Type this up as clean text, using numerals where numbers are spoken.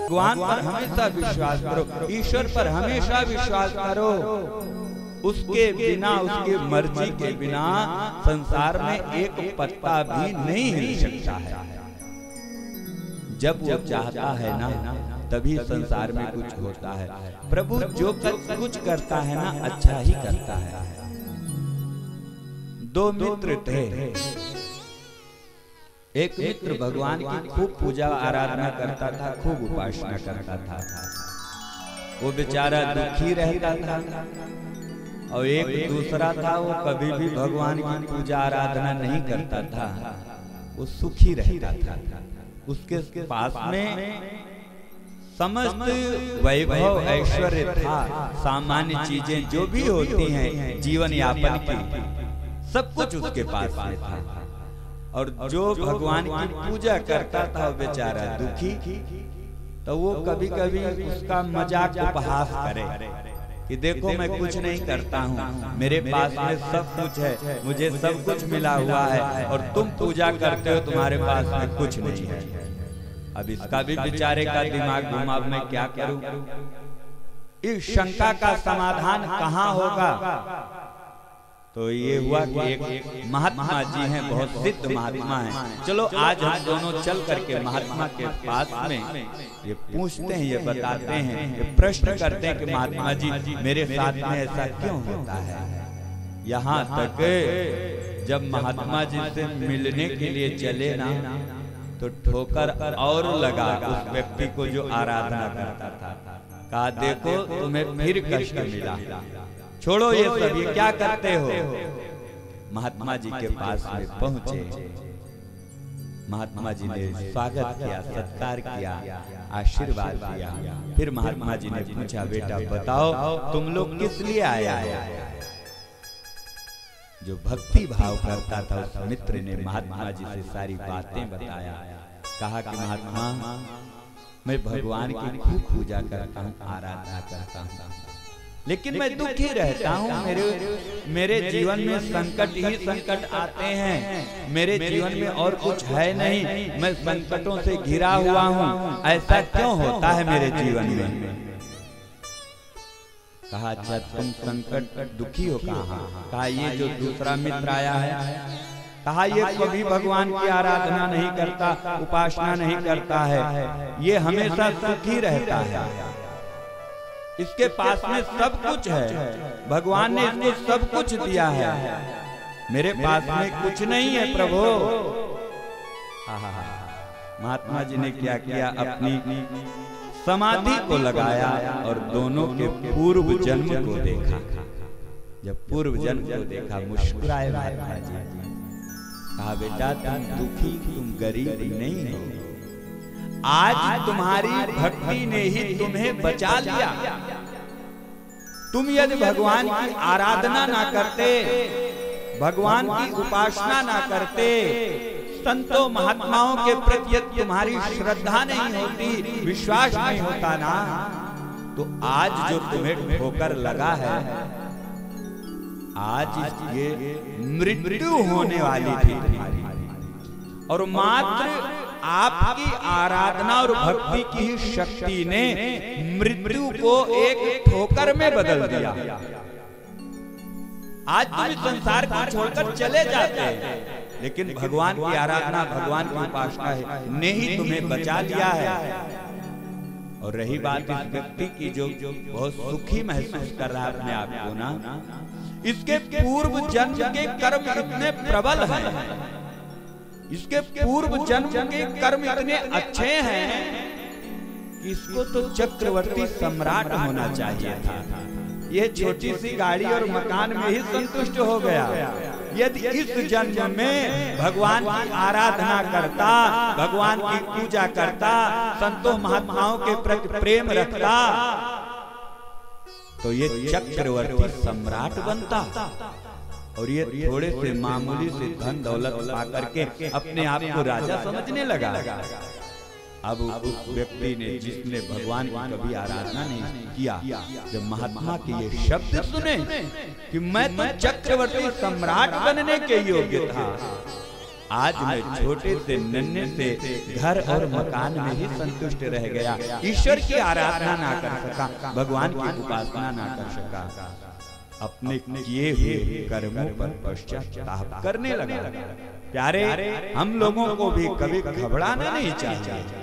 भगवान पर हमेशा विश्वास करो, ईश्वर पर हमेशा विश्वास करो। उसके बिना, उसके मर्जी के बिना संसार में एक पत्ता भी नहीं हिल सकता है। जब वो चाहता है ना, तभी संसार में कुछ होता है। प्रभु जो कुछ करता है ना, अच्छा ही करता है। दो मित्र थे। एक मित्र भगवान की खूब पूजा आराधना करता था, खूब उपासना करता था। वो बेचारा दुखी रहता था। और एक दूसरा था, वो कभी भी भगवान की पूजा आराधना नहीं करता था, वो सुखी रहता था। उसके पास में समस्त वैभव ऐश्वर्य था, सामान्य चीजें जो भी होती हैं जीवन यापन की, सब कुछ उसके पास में था। और जो भगवान की पूजा करता था वो बेचारा दुखी, तो वो कभी कभी उसका मजाक उपहास करे कि देखो मैं कुछ नहीं करता हूँ, मेरे पास में सब कुछ है, मुझे सब कुछ मिला हुआ है, और तुम पूजा करते हो, तुम्हारे पास में कुछ नहीं है। अब इसका भी बेचारे का दिमाग घुमा, मैं क्या करूं? इस शंका का समाधान कहाँ होगा? तो ये हुआ कि एक महात्मा जी हैं, बहुत सिद्ध महात्मा हैं। चलो आज हम दोनों चल करके महात्मा के पास में ये पूछते हैं, ये बताते हैं, ये प्रश्न करते हैं कि महात्मा जी मेरे साथ में ऐसा क्यों होता है। यहाँ तक जब महात्मा जी से मिलने के लिए चले ना, तो ठोकर और लगा उस व्यक्ति को जो आराधना करता था। कहा देखो तुम्हें फिर कष्ट मिला, छोड़ो ये सब, ये क्या करते हो। महात्मा जी के पास में पहुंचे। महात्मा जी ने स्वागत किया, सत्कार किया, आशीर्वाद दिया। फिर महात्मा जी ने पूछा, बेटा बताओ तुम लोग किस लिए आया है। जो भक्ति भाव करता था उस मित्र ने महात्मा जी से सारी बातें बताया। कहा कि महात्मा मैं भगवान की खूब पूजा करता हूँ, आराधना करता हूँ, लेकिन मैं दुखी रहता हूँ। मेरे जीवन में संकट ही संकट आते हैं, मेरे जीवन में और कुछ है नहीं, मैं संकटों से घिरा हुआ हूँ। ऐसा क्यों होता है मेरे जीवन में। कहा अच्छा तुम संकट दुखी हो कहाँ। कहा ये जो दूसरा मित्र आया है, कहा ये कभी भगवान की आराधना नहीं करता, उपासना नहीं करता है, ये हमेशा सुखी रहता है, इसके पास में सब कुछ है, भगवान ने इसको सब कुछ दिया है, मेरे पास में कुछ नहीं है प्रभु। महात्मा जी ने क्या किया, अपनी समाधि को लगाया और दोनों के पूर्व जन्म को देखा। जब पूर्व जन्म को देखा मुस्कुराए महात्मा जी। कहा बेटा तुम दुखी, तुम गरीब नहीं हो, आज तुम्हारी भक्ति ने ही तुम्हें बचा लिया। तुम यदि भगवान की आराधना ना करते, भगवान की उपासना ना करते, संतों महात्माओं के प्रति तुम्हारी श्रद्धा नहीं होती, विश्वास नहीं होता ना, तो आज जो तुम्हें ठोकर लगा है, आज ये मृत्यु होने वाली थी तुम्हारी। और मात्र आपकी आराधना और भक्ति की ही शक्ति ने मृत्यु को एक ठोकर में बदल दिया। आज तुम संसार को छोड़कर चले जाते हैं, लेकिन भगवान की आराधना, भगवान की उपासना ने ही तुम्हें बचा लिया है। और रही बात इस व्यक्ति की जो बहुत सुखी महसूस कर रहा है अपने आप को ना, इसके पूर्व जन्म के कर्म इतने प्रबल हैं, इसके पूर्व जन्म के कर्म इतने अच्छे हैं कि इसको तो चक्रवर्ती सम्राट होना चाहिए था। ये छोटी सी गाड़ी और मकान में ही संतुष्ट हो गया। यदि इस जन्म में भगवान की आराधना करता, भगवान की पूजा करता, संतों महात्माओं के प्रति प्रेम रखता, तो ये चक्रवर्ती सम्राट बनता। और ये थोड़े से मामूली से धन दौलत पा करके अपने आप को राजा समझने लगा। अब उस व्यक्ति ने, जिसने भगवान की कभी आराधना नहीं किया, जब महात्मा के ये शब्द सुने कि मैं तो चक्रवर्ती सम्राट बनने के योग्य था, आज मैं छोटे से नन्हे से घर और मकान में ही संतुष्ट रह गया, ईश्वर की आराधना ना कर सका, भगवान की उपासना ना कर सका, अपने किए हुए कर्मों पर पश्चाताप करने लगा। प्यारे, हम लोगों को भी कभी घबराना नहीं चाहिए।